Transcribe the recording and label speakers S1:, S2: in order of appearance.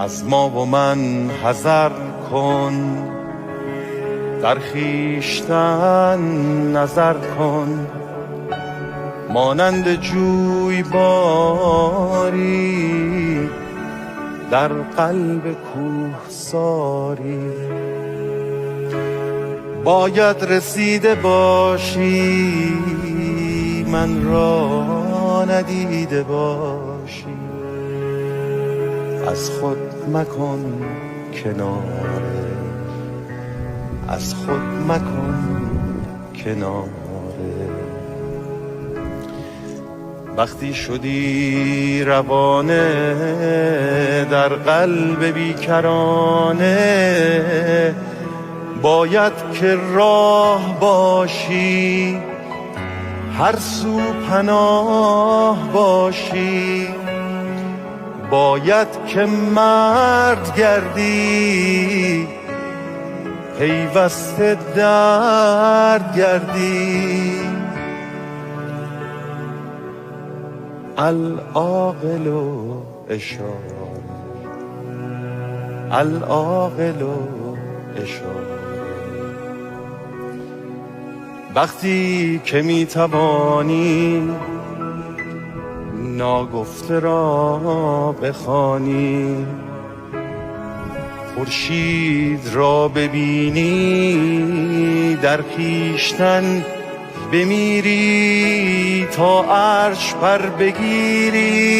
S1: از ما و من حذر کن، در خویشتن نظر کن. مانند جوی باری در قلب کوهساری، باید رسیده باشی من را ندیده باشی. از خود مکن کناره، از خود مکن کناره. وقتی شدی روانه در قلب بیکرانه، باید که راه باشی هر سو پناه باشی. باید که مرد گردی پیوسته درد گردی. العاقل اشاره، العاقل اشاره. وقتی که میتوانی ناگفته را بخوانی، خورشید را ببینی در خویشتن بمیری تا عرش پر بگیری.